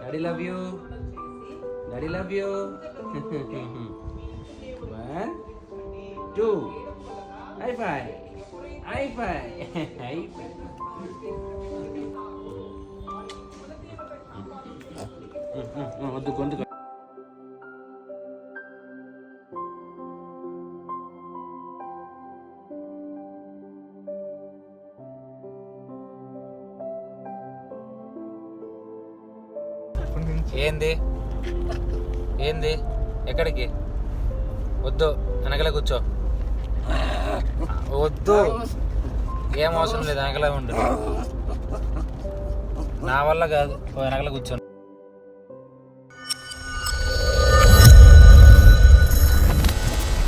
Daddy love you, daddy love you. 1 2 high five, high five, high five. వద్దు గొంతు ఏంది ఏంది ఎక్కడికి వద్దు, వెనకలే కూర్చో. వద్దు, ఏం అవసరం లేదు, వెనకలే ఉండు. నా వల్ల కాదు, వెనకలే కూర్చో.